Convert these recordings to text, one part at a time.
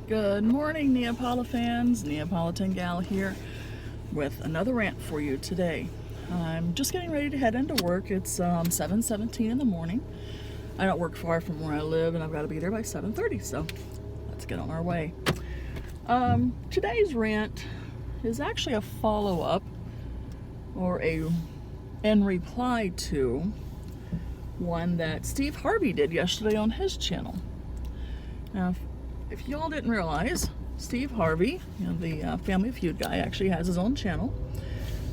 Good morning, Neapolitan fans. Neapolitan gal here with another rant for you today. I'm just getting ready to head into work. It's 7:17 in the morning. I don't work far from where I live, and I've got to be there by 7:30, so let's get on our way. Today's rant is actually a follow-up or in reply to one that Steve Harvey did yesterday on his channel. Now, if y'all didn't realize, Steve Harvey, the Family Feud guy, actually has his own channel.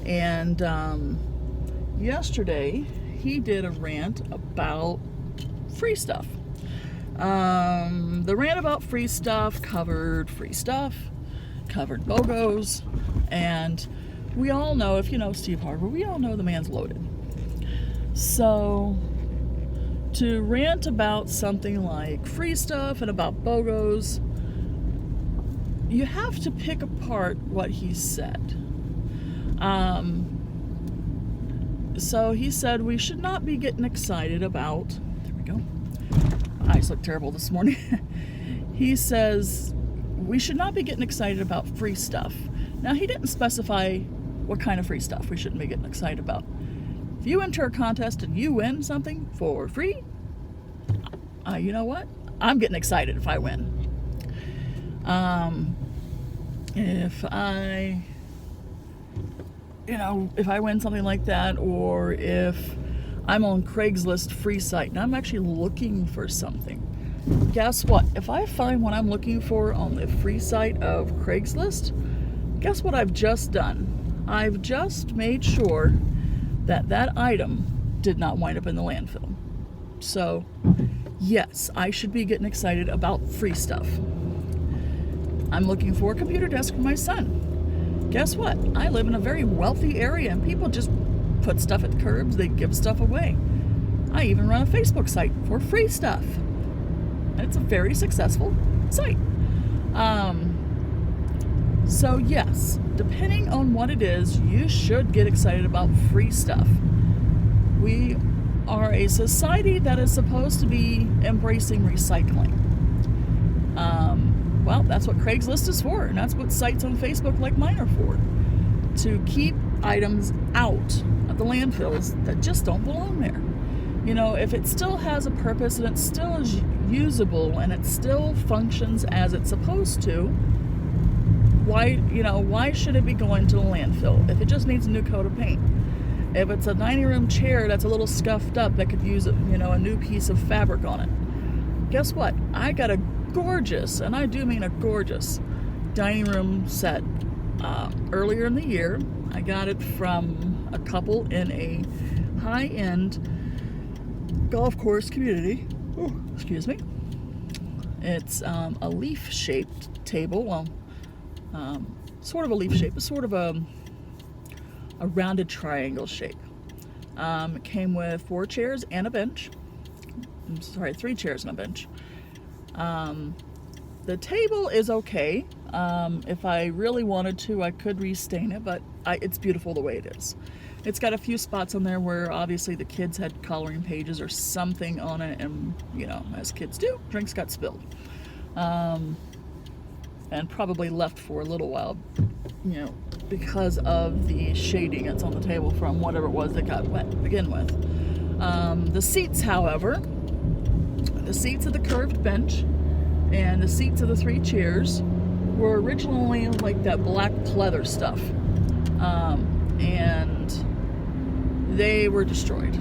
And yesterday, he did a rant about free stuff. The rant about free stuff, covered BOGOs, and we all know, if you know Steve Harvey, we all know the man's loaded. So to rant about something like free stuff and about BOGOs, you have to pick apart what he said. So he said we should not be getting excited about, there we go, my eyes look terrible this morning. He says we should not be getting excited about free stuff. Now, he didn't specify what kind of free stuff we shouldn't be getting excited about. If you enter a contest and you win something for free, you know what? I'm getting excited if I win. If I win something like that, or if I'm on Craigslist free site and I'm actually looking for something, guess what? If I find what I'm looking for on the free site of Craigslist, guess what I've just done? I've just made sure that that item did not wind up in the landfill. So, yes, I should be getting excited about free stuff. I'm looking for a computer desk for my son. Guess what? I live in a very wealthy area and people just put stuff at the curbs, they give stuff away. I even run a Facebook site for free stuff. And it's a very successful site. So yes, depending on what it is, you should get excited about free stuff. We are a society that is supposed to be embracing recycling. Well, that's what Craigslist is for, and that's what sites on Facebook like mine are for. To keep items out of the landfills that just don't belong there. You know, if it still has a purpose and it still is usable and it still functions as it's supposed to, why should it be going to the landfill? If it just needs a new coat of paint. If it's a dining room chair that's a little scuffed up that could use a new piece of fabric on it. Guess what? I got a gorgeous, and I do mean a gorgeous, dining room set earlier in the year. I got it from a couple in a high-end golf course community. Oh, excuse me. It's a leaf-shaped table. Well, sort of a leaf shape, but sort of a rounded triangle shape. It came with 4 chairs and a bench. 3 chairs and a bench. The table is okay. If I really wanted to, I could restain it, but it's beautiful the way it is. It's got a few spots on there where obviously the kids had coloring pages or something on it, and as kids do, drinks got spilled. And probably left for a little while, because of the shading that's on the table from whatever it was that got wet to begin with. The seats, however, the seats of the curved bench and the seats of the 3 chairs were originally like that black pleather stuff, and they were destroyed.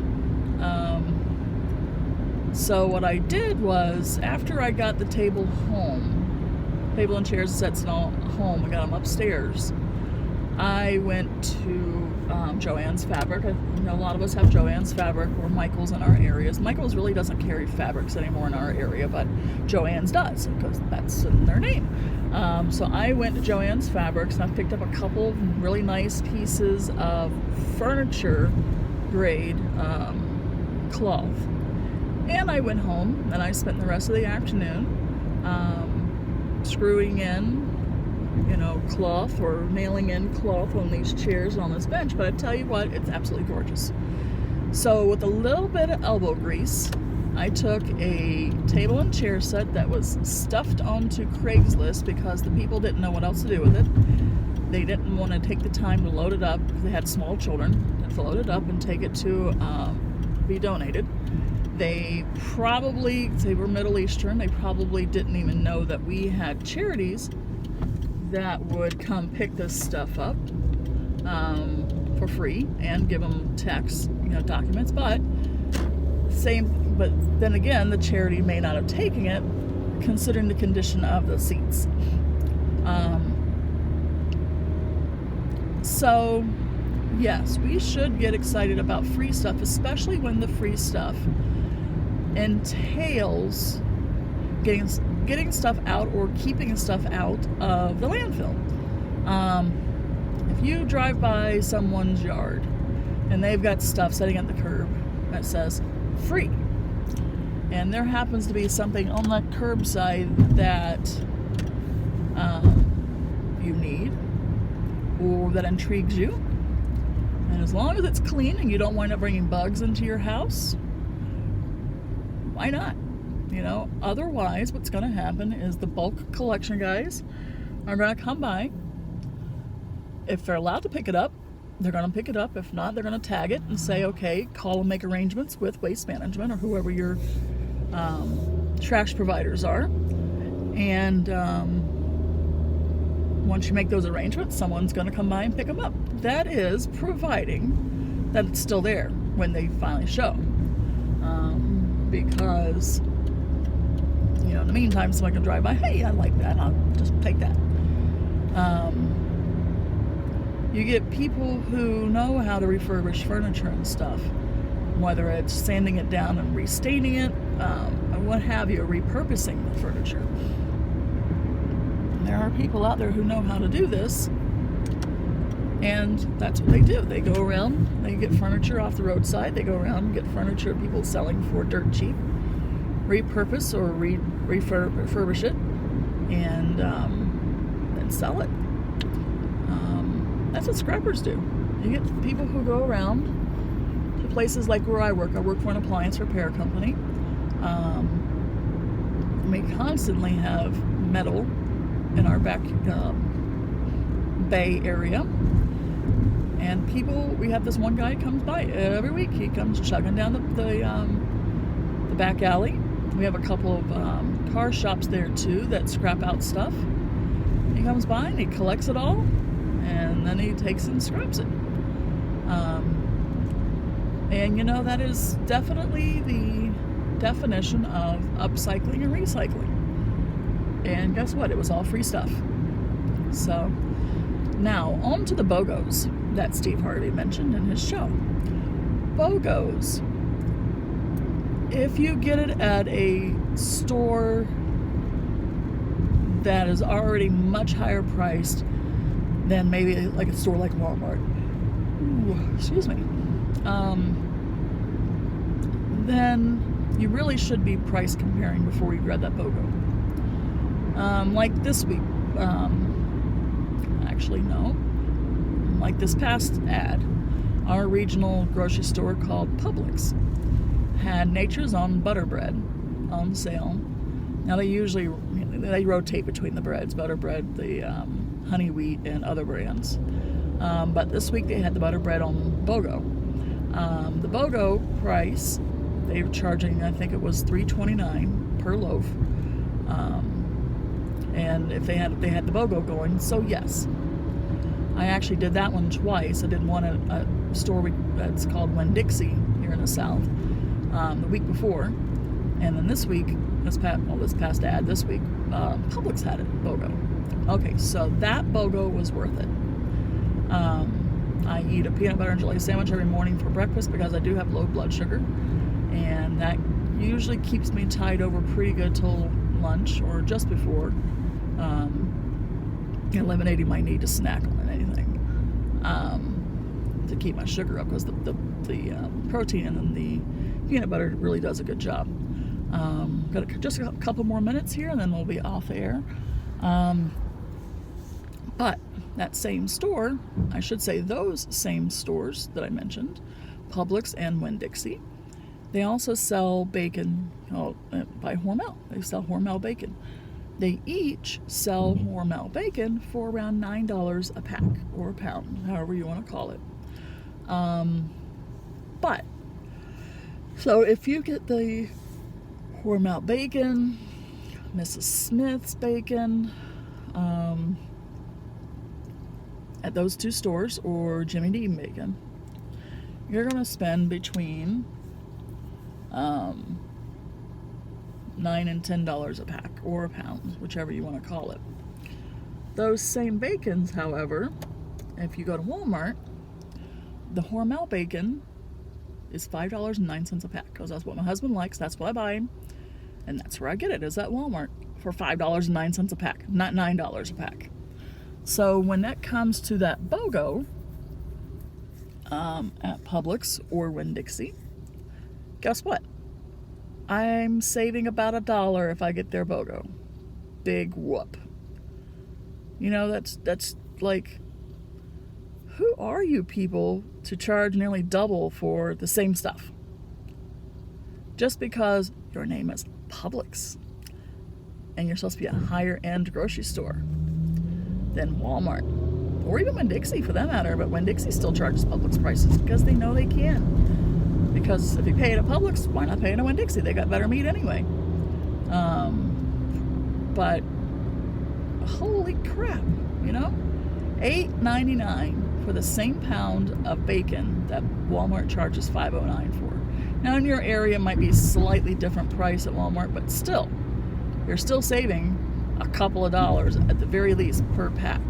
So what I did was, after I got the table and chairs and sets and all home, I got them upstairs, I went to Joann's Fabric. A lot of us have Joann's Fabric or Michael's in our areas. Michael's really doesn't carry fabrics anymore in our area, but Joann's does, because that's in their name. So I went to Joann's Fabrics and I picked up a couple of really nice pieces of furniture grade cloth. And I went home and I spent the rest of the afternoon screwing in cloth or nailing in cloth on these chairs and on this bench. But I tell you what, it's absolutely gorgeous. So with a little bit of elbow grease I took a table and chair set that was stuffed onto Craigslist because the people didn't know what else to do with it. They didn't want to take the time to load it up because they had small children. To load it up and take it to be donated. They were Middle Eastern. They probably didn't even know that we had charities that would come pick this stuff up for free and give them tax, documents. But then again, the charity may not have taken it, considering the condition of the seats. So, yes, we should get excited about free stuff, especially when the free stuff entails getting stuff out or keeping stuff out of the landfill. If you drive by someone's yard and they've got stuff sitting at the curb that says free, and there happens to be something on the curbside that you need or that intrigues you, and as long as it's clean and you don't wind up bringing bugs into your house, why not? Otherwise what's going to happen is the bulk collection guys are going to come by. If they're allowed to pick it up, they're going to pick it up. If not, they're going to tag it and say, okay, call and make arrangements with Waste Management or whoever your trash providers are. And once you make those arrangements, someone's going to come by and pick them up. That is providing that it's still there when they finally show. Because, in the meantime, someone can drive by, hey, I like that, I'll just take that. You get people who know how to refurbish furniture and stuff, whether it's sanding it down and restaining it, or what have you, repurposing the furniture. There are people out there who know how to do this, and that's what they do. They go around, they get furniture off the roadside, they go around and get furniture people selling for dirt cheap, repurpose or refurbish it, and then sell it. That's what scrappers do. You get people who go around to places like where I work. I work for an appliance repair company. We constantly have metal in our back bay area. And we have this one guy comes by every week. He comes chugging down the back alley. We have a couple of car shops there too that scrap out stuff. He comes by and he collects it all, and then he takes and scraps it. And that is definitely the definition of upcycling and recycling. And guess what? It was all free stuff. So now on to the BOGOs that Steve Harvey mentioned in his show. BOGOs, if you get it at a store that is already much higher priced than maybe like a store like Walmart, then you really should be price comparing before you grab that BOGO. Like this week, like this past ad, our regional grocery store called Publix had Nature's Own butter bread on sale. Now they rotate between the breads, butter bread, the honey wheat, and other brands. But this week they had the butter bread on BOGO. The BOGO price, they were charging, I think it was $3.29 per loaf. And if they had the BOGO going, so yes. I actually did that one twice. I did one at a store that's called Winn-Dixie here in the South the week before, and then this week, this past ad this week, Publix had it, BOGO. Okay, so that BOGO was worth it. I eat a peanut butter and jelly sandwich every morning for breakfast because I do have low blood sugar, and that usually keeps me tied over pretty good till lunch or just before, eliminating my need to snack on anything to keep my sugar up, because the protein and the peanut butter really does a good job. Got just a couple more minutes here and then we'll be off air. But that same store, I should say those same stores that I mentioned, Publix and Winn-Dixie, They also sell bacon by Hormel. They sell Hormel bacon. They each sell Hormel bacon for around $9 a pack or a pound, however you want to call it. But, so if you get the Hormel bacon, Mrs. Smith's bacon, at those two stores, or Jimmy Dean bacon, you're going to spend between $9 and $10 a pack or a pound, whichever you want to call it. Those same bacons, however, if you go to Walmart, the Hormel bacon is $5.09 a pack, because that's what my husband likes. That's what I buy him, and that's where I get it, is at Walmart for $5.09 a pack, not $9 a pack. So when that comes to that BOGO at Publix or Winn-Dixie, guess what? I'm saving about $1 if I get their BOGO. Big whoop. You know, that's like, who are you people to charge nearly double for the same stuff? Just because your name is Publix and you're supposed to be a higher end grocery store than Walmart, or even Winn-Dixie for that matter, but Winn-Dixie still charges Publix prices because they know they can. Because if you pay it at Publix, why not pay it at Winn-Dixie? They got better meat anyway. But holy crap, you know, $8.99 for the same pound of bacon that Walmart charges $5.09 for. Now in your area it might be a slightly different price at Walmart, but still, you're still saving a couple of dollars at the very least per pack.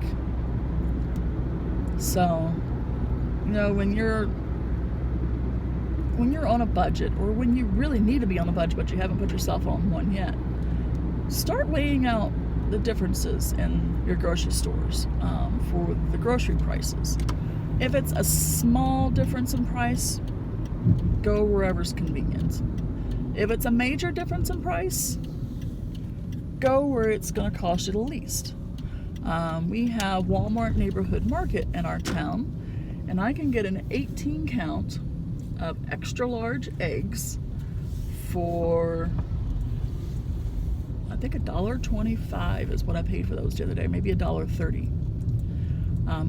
So, you know, when you're on a budget, or when you really need to be on a budget but you haven't put yourself on one yet, start weighing out the differences in your grocery stores for the grocery prices. If it's a small difference in price, go wherever's convenient. If it's a major difference in price, go where it's going to cost you the least. We have Walmart Neighborhood Market in our town, and I can get an 18 count of extra large eggs for, I think $1.25 is what I paid for those the other day, maybe $1.30.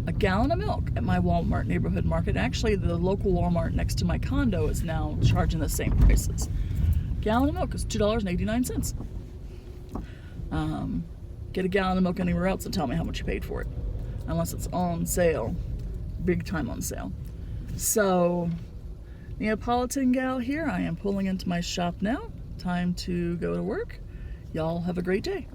A gallon of milk at my Walmart Neighborhood Market. Actually, the local Walmart next to my condo is now charging the same prices. Gallon of milk is $2.89. Get a gallon of milk anywhere else and tell me how much you paid for it, unless it's on sale, big time on sale. So, Neapolitan gal here, I am pulling into my shop now. Time to go to work. Y'all have a great day.